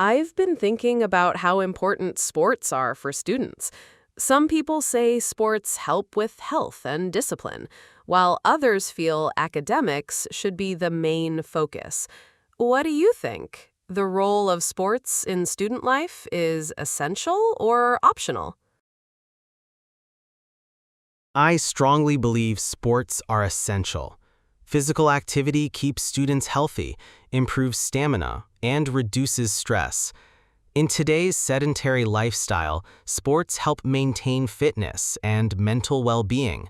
I've been thinking about how important sports are for students. Some people say sports help with health and discipline, while others feel academics should be the main focus. What do you think? The role of sports in student life is essential or optional? I strongly believe sports are essential. Physical activity keeps students healthy, improves stamina, and reduces stress. In today's sedentary lifestyle, sports help maintain fitness and mental well-being.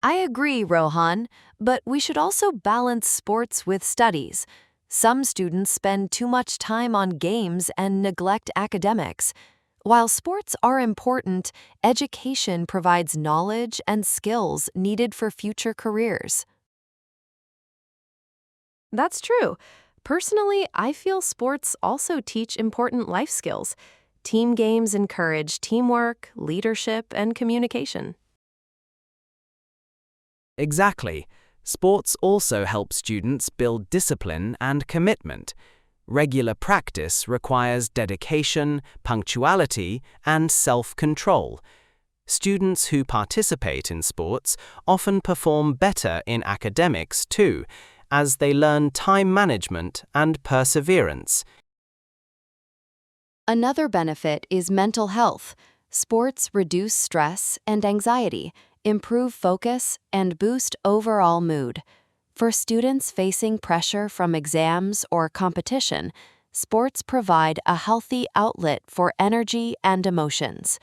I agree, Rohan, but we should also balance sports with studies. Some students spend too much time on games and neglect academics. While sports are important, education provides knowledge and skills needed for future careers. That's true. Personally, I feel sports also teach important life skills. Team games encourage teamwork, leadership, and communication. Exactly. Sports also help students build discipline and commitment. Regular practice requires dedication, punctuality, and self-control. Students who participate in sports often perform better in academics too, as they learn time management and perseverance. Another benefit is mental health. Sports reduce stress and anxiety, improve focus, and boost overall mood. For students facing pressure from exams or competition, sports provide a healthy outlet for energy and emotions.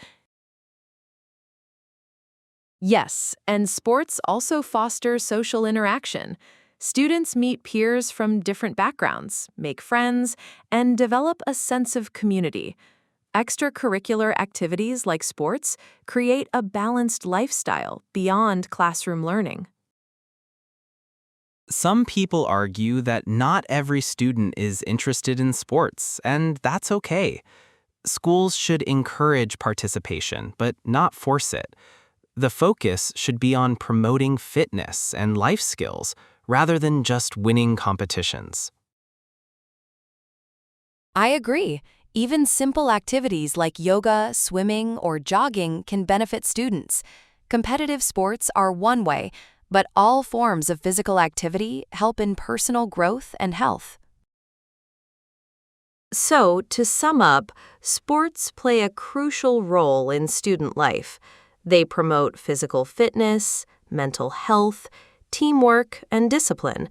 Yes, and sports also foster social interaction. Students meet peers from different backgrounds, make friends, and develop a sense of community. Extracurricular activities like sports create a balanced lifestyle beyond classroom learning. Some people argue that not every student is interested in sports, and that's okay. Schools should encourage participation, but not force it. The focus should be on promoting fitness and life skills rather than just winning competitions. I agree. Even simple activities like yoga, swimming, or jogging can benefit students. Competitive sports are one way, but all forms of physical activity help in personal growth and health. So, to sum up, sports play a crucial role in student life. They promote physical fitness, mental health, teamwork, and discipline.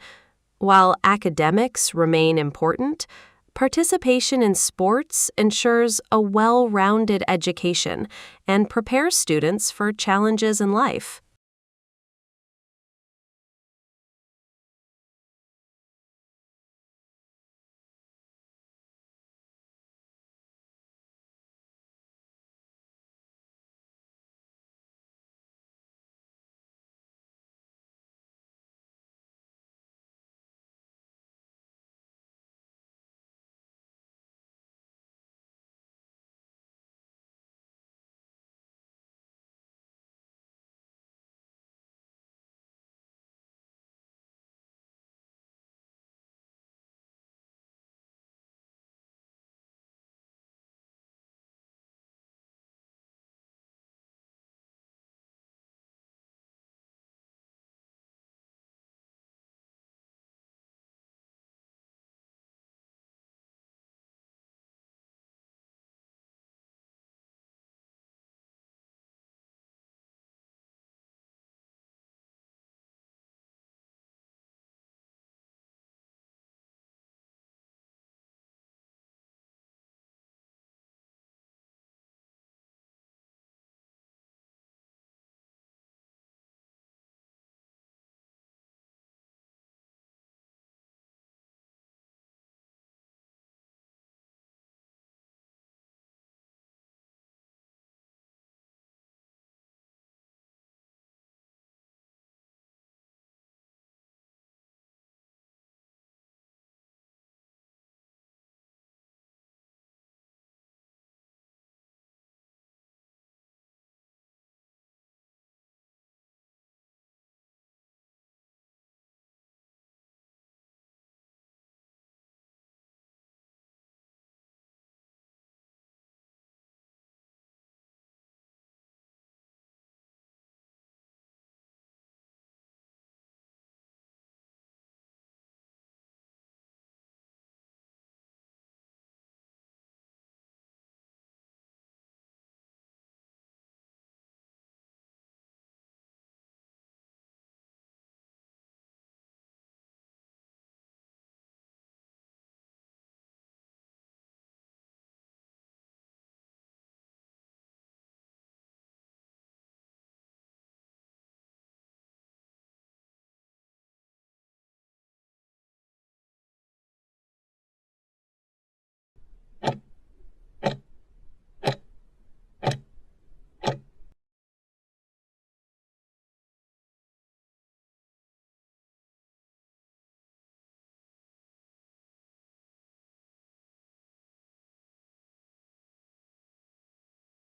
While academics remain important, participation in sports ensures a well-rounded education and prepares students for challenges in life.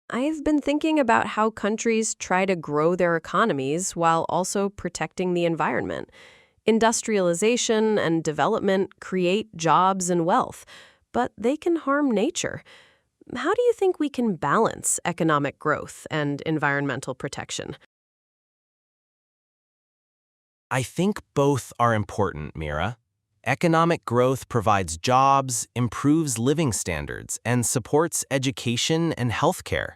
I've been thinking about how countries try to grow their economies while also protecting the environment. Industrialization and development create jobs and wealth, but they can harm nature. How do you think we can balance economic growth and environmental protection? I think both are important, Mira. Economic growth provides jobs, improves living standards, and supports education and healthcare.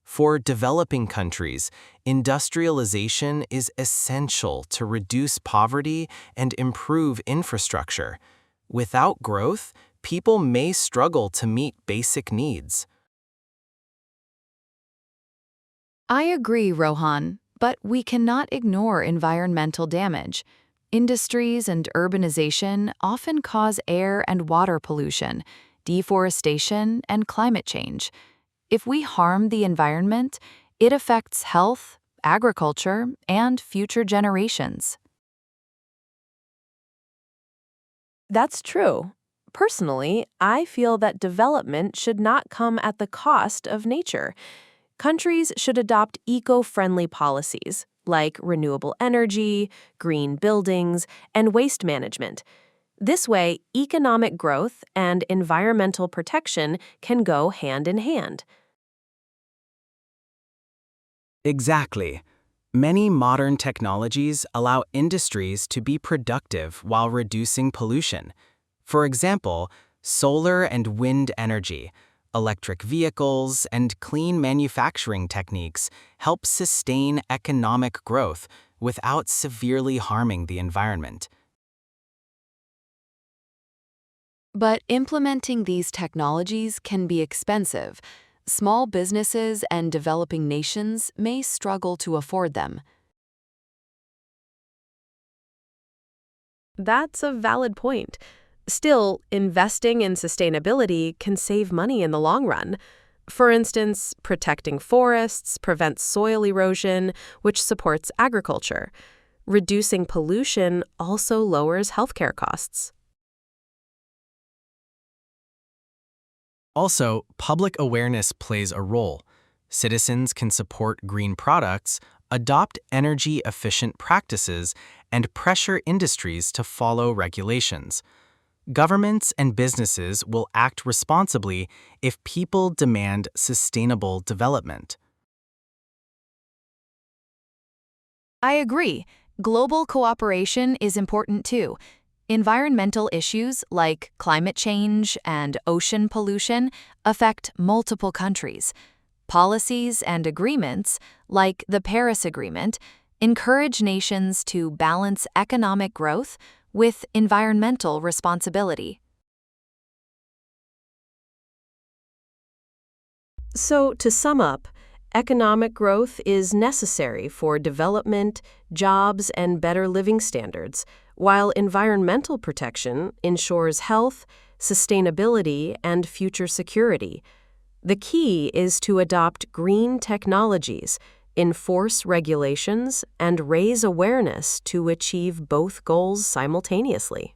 For developing countries, industrialization is essential to reduce poverty and improve infrastructure. Without growth, people may struggle to meet basic needs. I agree, Rohan, but we cannot ignore environmental damage. Industries and urbanization often cause air and water pollution, deforestation, and climate change. If we harm the environment, it affects health, agriculture, and future generations. That's true. Personally, I feel that development should not come at the cost of nature. Countries should adopt eco-friendly policies like renewable energy, green buildings, and waste management. This way, economic growth and environmental protection can go hand in hand. Exactly. Many modern technologies allow industries to be productive while reducing pollution. For example, solar and wind energy, electric vehicles, and clean manufacturing techniques help sustain economic growth without severely harming the environment. But implementing these technologies can be expensive. Small businesses and developing nations may struggle to afford them. That's a valid point. Still, investing in sustainability can save money in the long run. For instance, protecting forests prevents soil erosion, which supports agriculture. Reducing pollution also lowers healthcare costs. Also, public awareness plays a role. Citizens can support green products, adopt energy-efficient practices, and pressure industries to follow regulations. Governments and businesses will act responsibly if people demand sustainable development. I agree. Global cooperation is important too. Environmental issues like climate change and ocean pollution affect multiple countries. Policies and agreements, like the Paris Agreement, encourage nations to balance economic growth with environmental responsibility. So, to sum up, economic growth is necessary for development, jobs, and better living standards, while environmental protection ensures health, sustainability, and future security. The key is to adopt green technologies, enforce regulations, and raise awareness to achieve both goals simultaneously.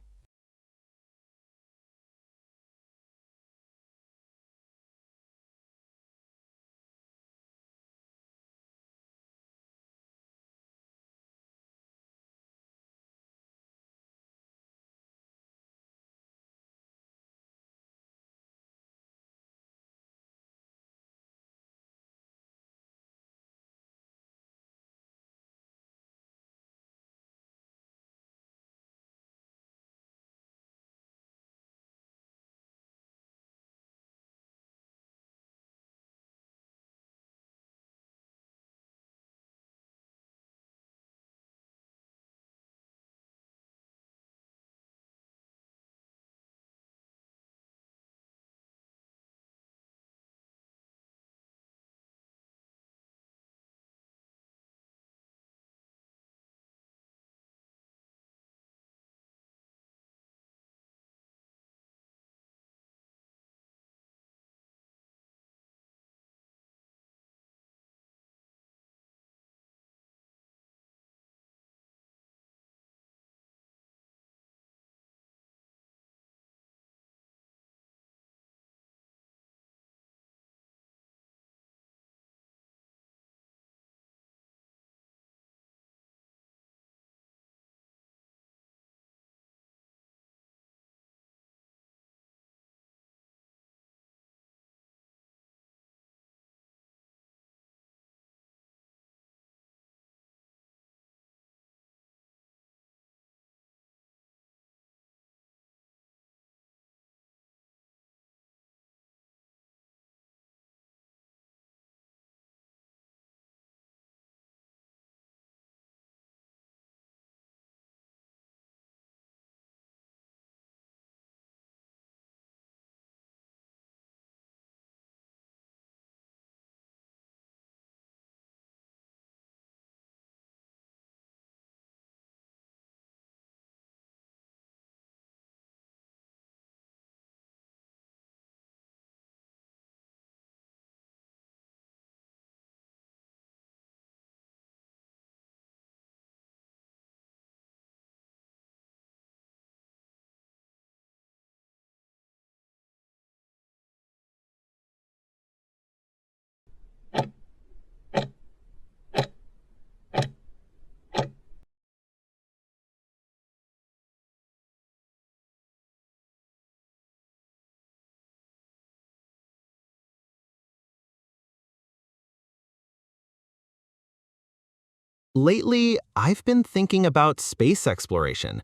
Lately, I've been thinking about space exploration.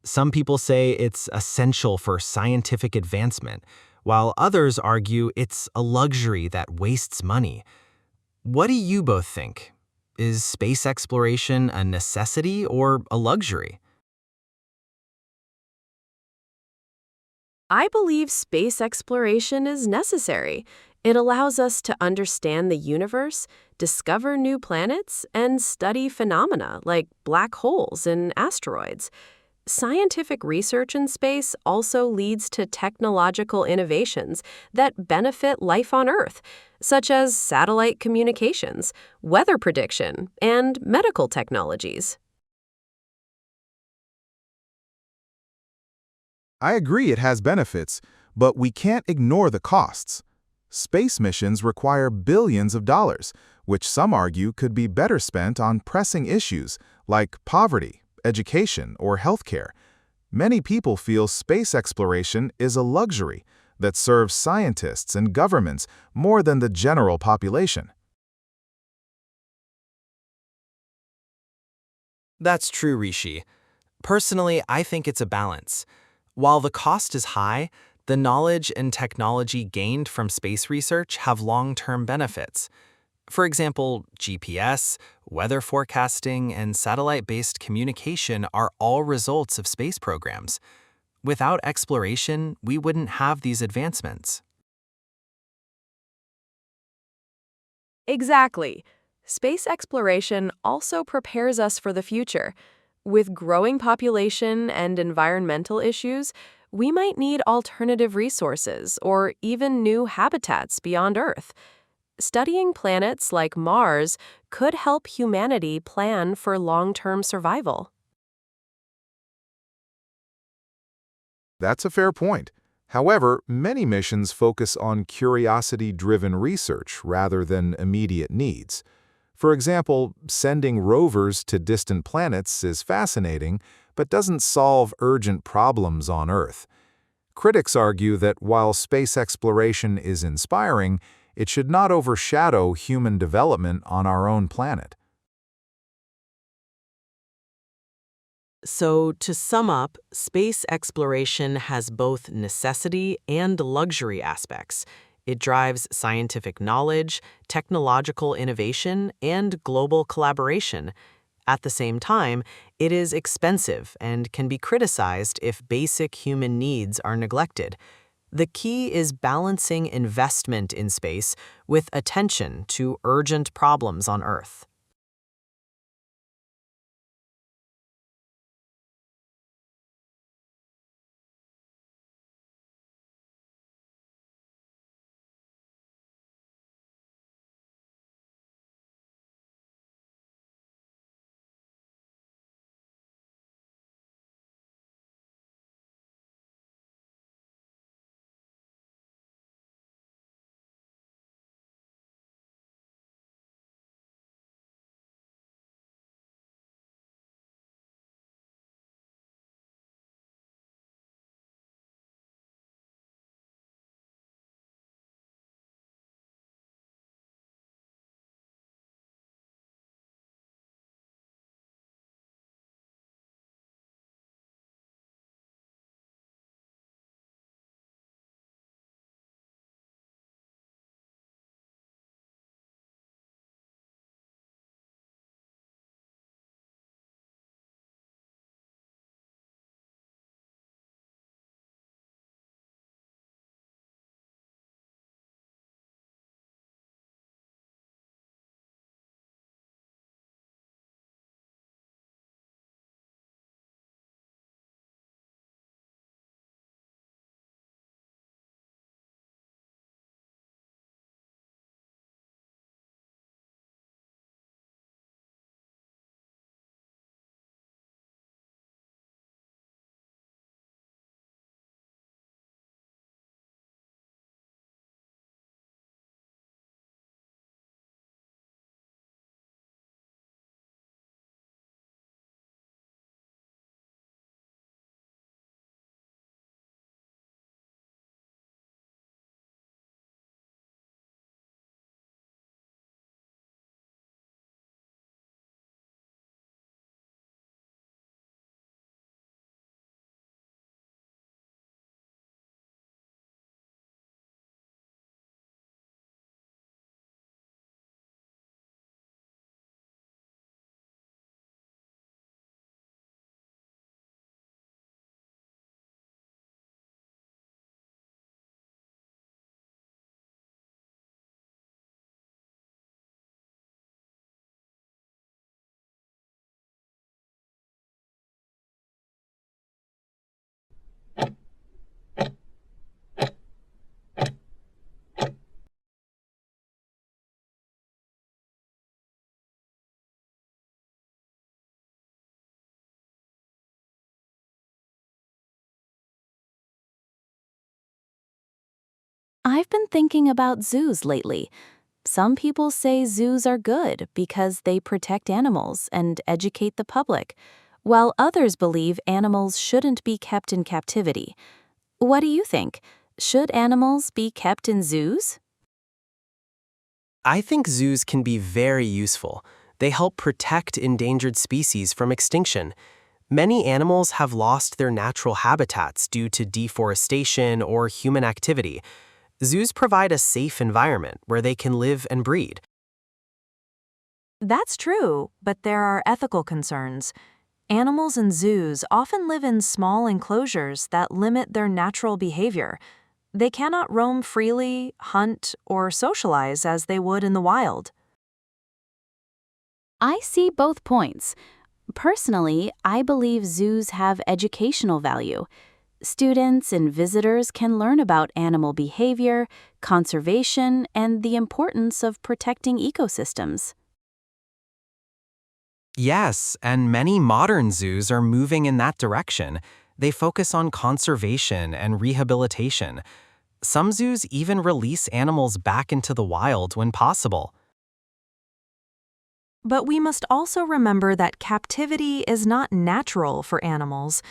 Some people say it's essential for scientific advancement, while others argue it's a luxury that wastes money. What do you both think? Is space exploration a necessity or a luxury? I believe space exploration is necessary. It allows us to understand the universe, discover new planets, and study phenomena like black holes and asteroids. Scientific research in space also leads to technological innovations that benefit life on Earth, such as satellite communications, weather prediction, and medical technologies. I agree it has benefits, but we can't ignore the costs. Space missions require billions of dollars, which some argue could be better spent on pressing issues like poverty, education, or healthcare. Many people feel space exploration is a luxury that serves scientists and governments more than the general population. That's true, Rishi. Personally, I think it's a balance. While the cost is high, the knowledge and technology gained from space research have long-term benefits. For example, GPS, weather forecasting, and satellite-based communication are all results of space programs. Without exploration, we wouldn't have these advancements. Exactly. Space exploration also prepares us for the future. With growing population and environmental issues, we might need alternative resources or even new habitats beyond Earth. Studying planets like Mars could help humanity plan for long-term survival. That's a fair point. However, many missions focus on curiosity-driven research rather than immediate needs. For example, sending rovers to distant planets is fascinating, but doesn't solve urgent problems on Earth. Critics argue that while space exploration is inspiring, it should not overshadow human development on our own planet. So, to sum up, space exploration has both necessity and luxury aspects. It drives scientific knowledge, technological innovation, and global collaboration. At the same time, it is expensive and can be criticized if basic human needs are neglected. The key is balancing investment in space with attention to urgent problems on Earth. I've been thinking about zoos lately. Some people say zoos are good because they protect animals and educate the public, while others believe animals shouldn't be kept in captivity. What do you think? Should animals be kept in zoos? I think zoos can be very useful. They help protect endangered species from extinction. Many animals have lost their natural habitats due to deforestation or human activity. Zoos provide a safe environment where they can live and breed. That's true, but there are ethical concerns. Animals in zoos often live in small enclosures that limit their natural behavior. They cannot roam freely, hunt, or socialize as they would in the wild. I see both points. Personally, I believe zoos have educational value. Students and visitors can learn about animal behavior, conservation, and the importance of protecting ecosystems. Yes, and many modern zoos are moving in that direction. They focus on conservation and rehabilitation. Some zoos even release animals back into the wild when possible. But we must also remember that captivity is not natural for animals.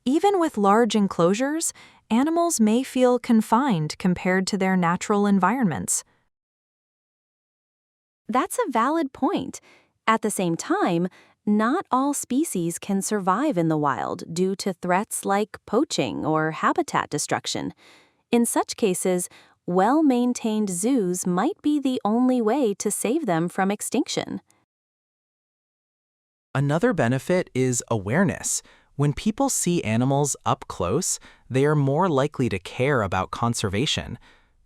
Even with large enclosures, animals may feel confined compared to their natural environments. That's a valid point. At the same time, not all species can survive in the wild due to threats like poaching or habitat destruction. In such cases, well-maintained zoos might be the only way to save them from extinction. Another benefit is awareness. When people see animals up close, they are more likely to care about conservation.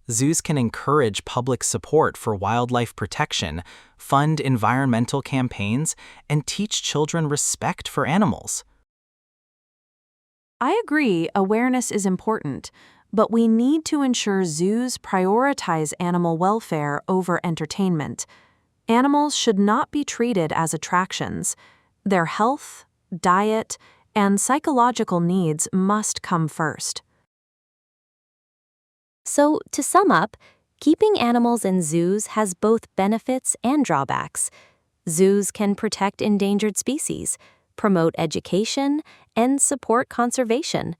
Zoos can encourage public support for wildlife protection, fund environmental campaigns, and teach children respect for animals. I agree, awareness is important, but we need to ensure zoos prioritize animal welfare over entertainment. Animals should not be treated as attractions. Their health, diet, and psychological needs must come first. So, to sum up, keeping animals in zoos has both benefits and drawbacks. Zoos can protect endangered species, promote education, and support conservation.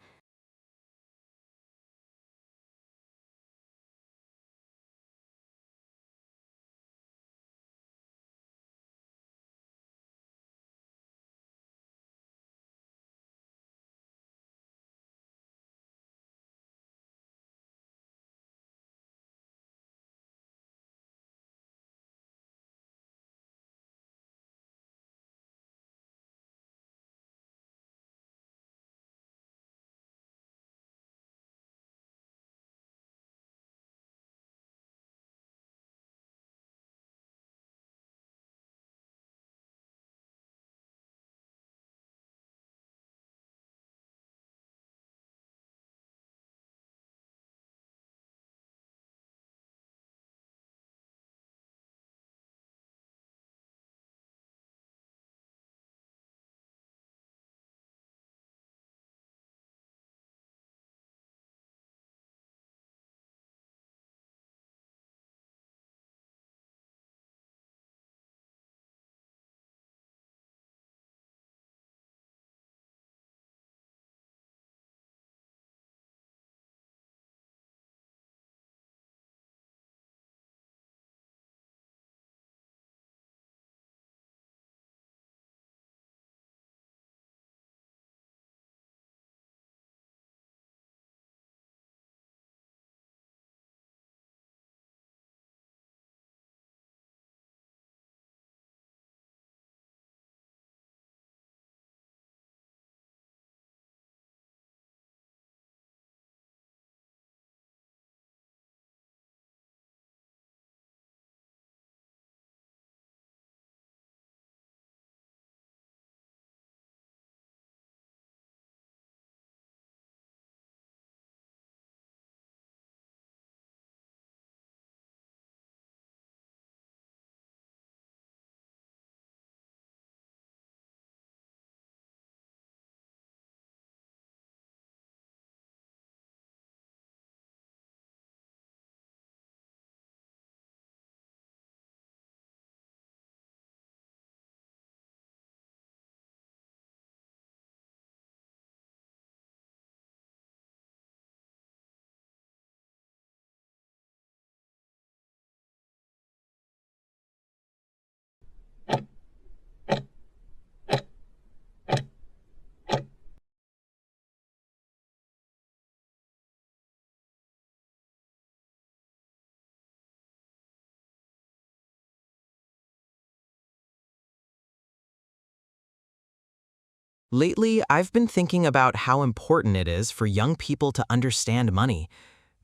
Lately, I've been thinking about how important it is for young people to understand money.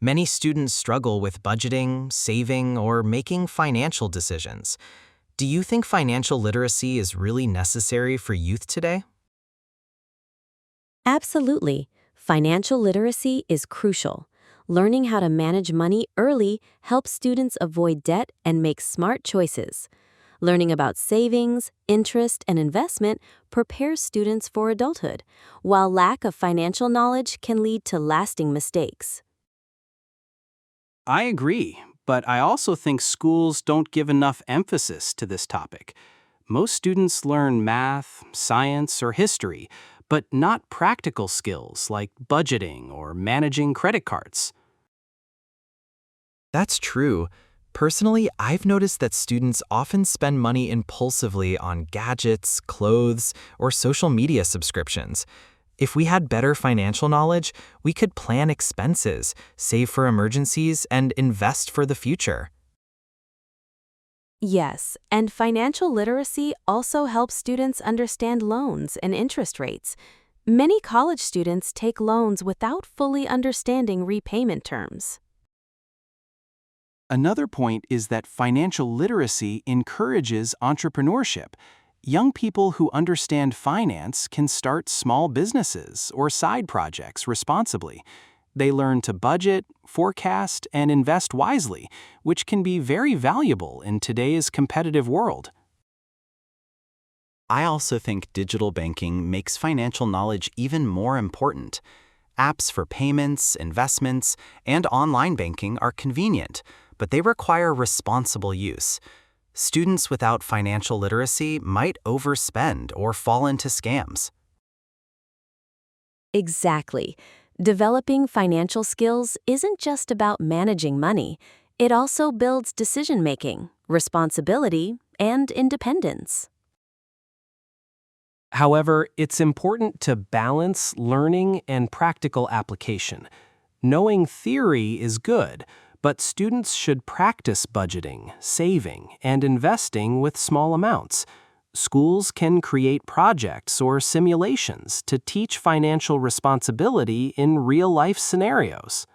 Many students struggle with budgeting, saving, or making financial decisions. Do you think financial literacy is really necessary for youth today? Absolutely. Financial literacy is crucial. Learning how to manage money early helps students avoid debt and make smart choices. Learning about savings, interest, and investment prepares students for adulthood, while lack of financial knowledge can lead to lasting mistakes. I agree, but I also think schools don't give enough emphasis to this topic. Most students learn math, science, or history, but not practical skills like budgeting or managing credit cards. That's true. Personally, I've noticed that students often spend money impulsively on gadgets, clothes, or social media subscriptions. If we had better financial knowledge, we could plan expenses, save for emergencies, and invest for the future. Yes, and financial literacy also helps students understand loans and interest rates. Many college students take loans without fully understanding repayment terms. Another point is that financial literacy encourages entrepreneurship. Young people who understand finance can start small businesses or side projects responsibly. They learn to budget, forecast, and invest wisely, which can be very valuable in today's competitive world. I also think digital banking makes financial knowledge even more important. Apps for payments, investments, and online banking are convenient, but they require responsible use. Students without financial literacy might overspend or fall into scams. Exactly. Developing financial skills isn't just about managing money, it also builds decision making, responsibility, and independence. However, it's important to balance learning and practical application. Knowing theory is good, but students should practice budgeting, saving, and investing with small amounts. Schools can create projects or simulations to teach financial responsibility in real-life scenarios.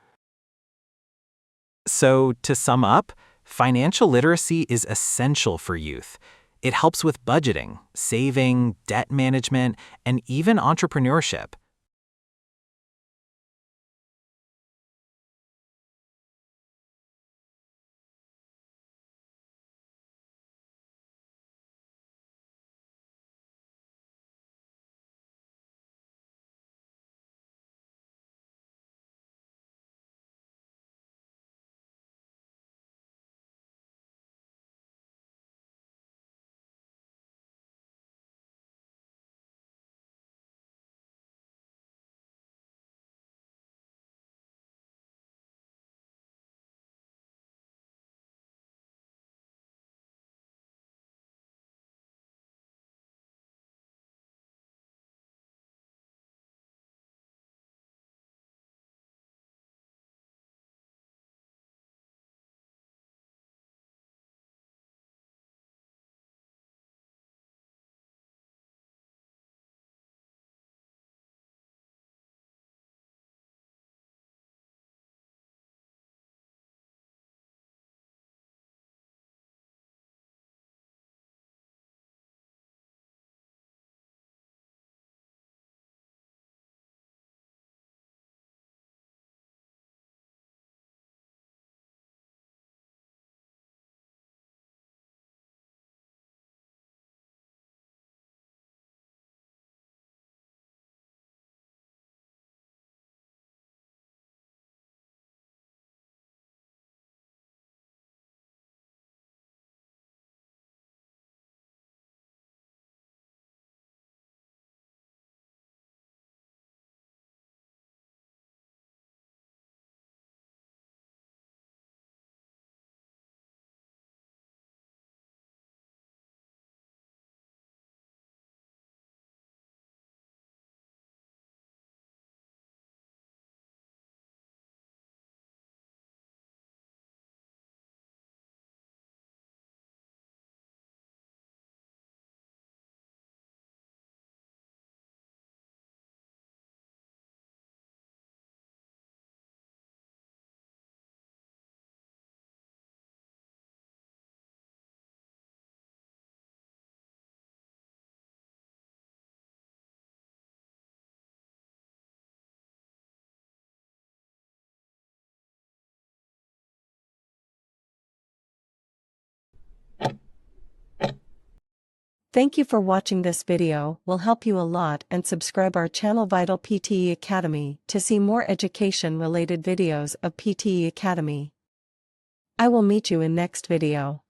So, to sum up, financial literacy is essential for youth. It helps with budgeting, saving, debt management, and even entrepreneurship. Thank you for watching this video. Will help you a lot, and subscribe our channel Vital PTE Academy to see more education related videos of PTE Academy. I will meet you in next video.